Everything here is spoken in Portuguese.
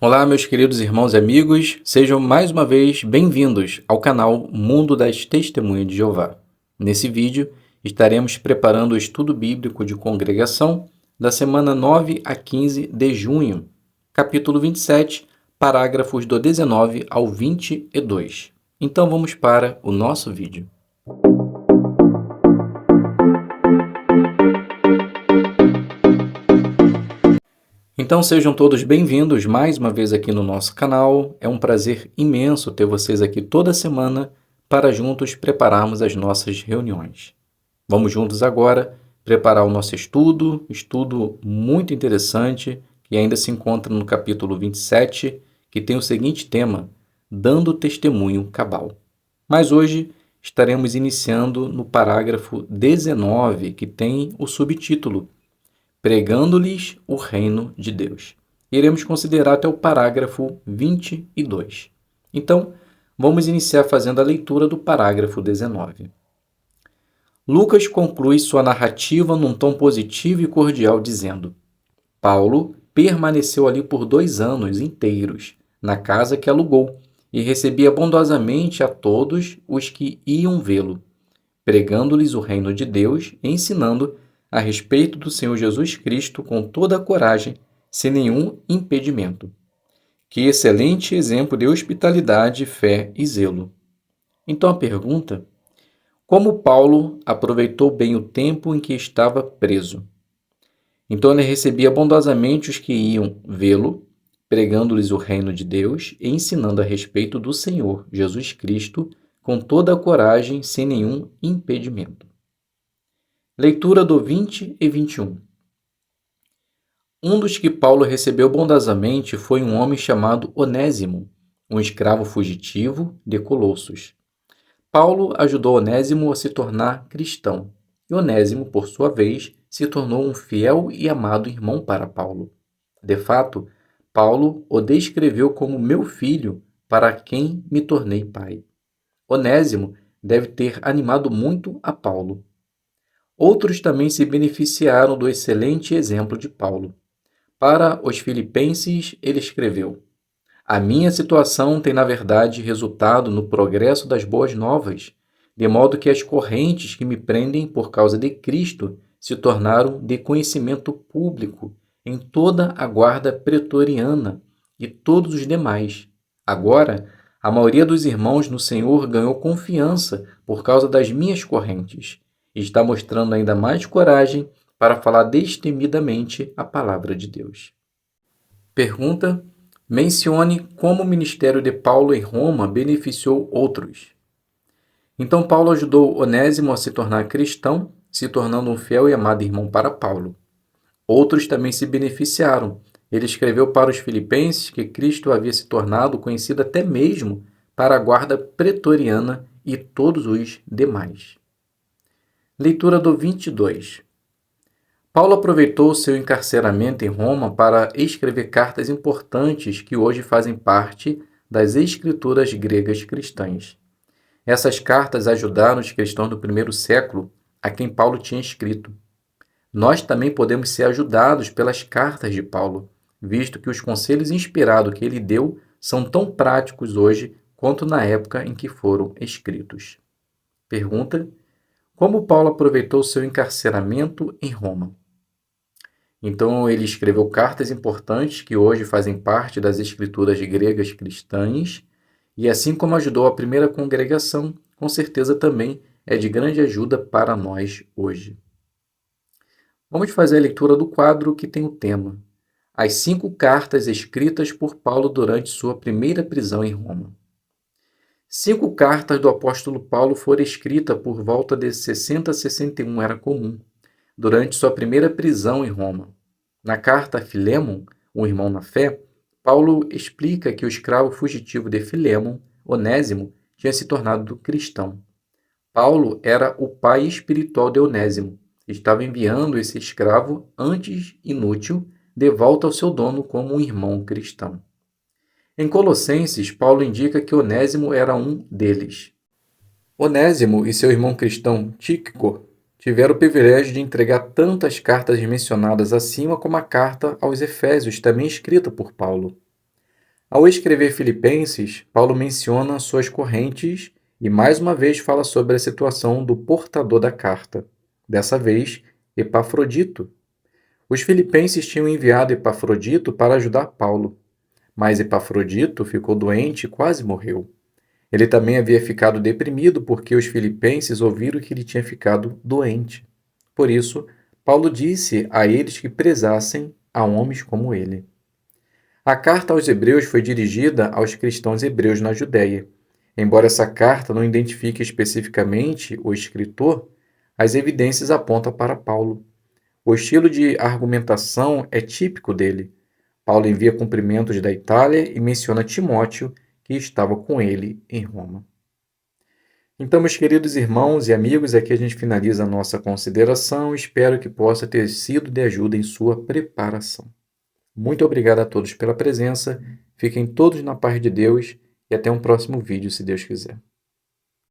Olá, meus queridos irmãos e amigos, sejam mais uma vez bem-vindos ao canal Mundo das Testemunhas de Jeová. Nesse vídeo, estaremos preparando o estudo bíblico de congregação da semana 9 a 15 de junho, capítulo 27, parágrafos do 19 ao 22. Então vamos para o nosso vídeo. Então sejam todos bem-vindos mais uma vez aqui no nosso canal. É um prazer imenso ter vocês aqui toda semana para juntos prepararmos as nossas reuniões. Vamos juntos agora preparar o nosso estudo muito interessante, que ainda se encontra no capítulo 27, que tem o seguinte tema: Dando testemunho cabal. Mas hoje estaremos iniciando no parágrafo 19, que tem o subtítulo Pregando-lhes o reino de Deus. Iremos considerar até o parágrafo 22. Então, vamos iniciar fazendo a leitura do parágrafo 19. Lucas conclui sua narrativa num tom positivo e cordial, dizendo: Paulo permaneceu ali por 2 anos inteiros, na casa que alugou, e recebia bondosamente a todos os que iam vê-lo, pregando-lhes o reino de Deus e ensinando a respeito do Senhor Jesus Cristo com toda a coragem, sem nenhum impedimento. Que excelente exemplo de hospitalidade, fé e zelo. Então a pergunta: como Paulo aproveitou bem o tempo em que estava preso? Então ele recebia bondosamente os que iam vê-lo, pregando-lhes o reino de Deus e ensinando a respeito do Senhor Jesus Cristo com toda a coragem, sem nenhum impedimento. Leitura do 20 e 21. Um dos que Paulo recebeu bondosamente foi um homem chamado Onésimo, um escravo fugitivo de Colossos. Paulo ajudou Onésimo a se tornar cristão, e Onésimo, por sua vez, se tornou um fiel e amado irmão para Paulo. De fato, Paulo o descreveu como meu filho, para quem me tornei pai. Onésimo deve ter animado muito a Paulo. Outros também se beneficiaram do excelente exemplo de Paulo. Para os filipenses, ele escreveu: A minha situação tem, na verdade, resultado no progresso das boas novas, de modo que as correntes que me prendem por causa de Cristo se tornaram de conhecimento público em toda a guarda pretoriana e todos os demais. Agora, a maioria dos irmãos no Senhor ganhou confiança por causa das minhas correntes e está mostrando ainda mais coragem para falar destemidamente a palavra de Deus. Pergunta: mencione como o ministério de Paulo em Roma beneficiou outros. Então Paulo ajudou Onésimo a se tornar cristão, se tornando um fiel e amado irmão para Paulo. Outros também se beneficiaram. Ele escreveu para os filipenses que Cristo havia se tornado conhecido até mesmo para a guarda pretoriana e todos os demais. Leitura do 22. Paulo aproveitou seu encarceramento em Roma para escrever cartas importantes que hoje fazem parte das escrituras gregas cristãs. Essas cartas ajudaram os cristãos do primeiro século a quem Paulo tinha escrito. Nós também podemos ser ajudados pelas cartas de Paulo, visto que os conselhos inspirados que ele deu são tão práticos hoje quanto na época em que foram escritos. Pergunta: como Paulo aproveitou seu encarceramento em Roma? Então, ele escreveu cartas importantes que hoje fazem parte das escrituras gregas cristãs, e assim como ajudou a primeira congregação, com certeza também é de grande ajuda para nós hoje. Vamos fazer a leitura do quadro que tem o tema: As 5 cartas escritas por Paulo durante sua primeira prisão em Roma. 5 cartas do apóstolo Paulo foram escritas por volta de 60 a 61, era comum, durante sua primeira prisão em Roma. Na carta a Filémon, um irmão na fé, Paulo explica que o escravo fugitivo de Filémon, Onésimo, tinha se tornado cristão. Paulo era o pai espiritual de Onésimo. Estava enviando esse escravo, antes inútil, de volta ao seu dono como um irmão cristão. Em Colossenses, Paulo indica que Onésimo era um deles. Onésimo e seu irmão cristão Tíquico tiveram o privilégio de entregar tantas cartas mencionadas acima como a carta aos Efésios, também escrita por Paulo. Ao escrever Filipenses, Paulo menciona suas correntes e mais uma vez fala sobre a situação do portador da carta, dessa vez Epafrodito. Os filipenses tinham enviado Epafrodito para ajudar Paulo, mas Epafrodito ficou doente e quase morreu. Ele também havia ficado deprimido porque os filipenses ouviram que ele tinha ficado doente. Por isso, Paulo disse a eles que prezassem a homens como ele. A carta aos Hebreus foi dirigida aos cristãos hebreus na Judéia. Embora essa carta não identifique especificamente o escritor, as evidências apontam para Paulo. O estilo de argumentação é típico dele. Paulo envia cumprimentos da Itália e menciona Timóteo, que estava com ele em Roma. Então, meus queridos irmãos e amigos, aqui a gente finaliza a nossa consideração. Espero que possa ter sido de ajuda em sua preparação. Muito obrigado a todos pela presença. Fiquem todos na paz de Deus e até um próximo vídeo, se Deus quiser.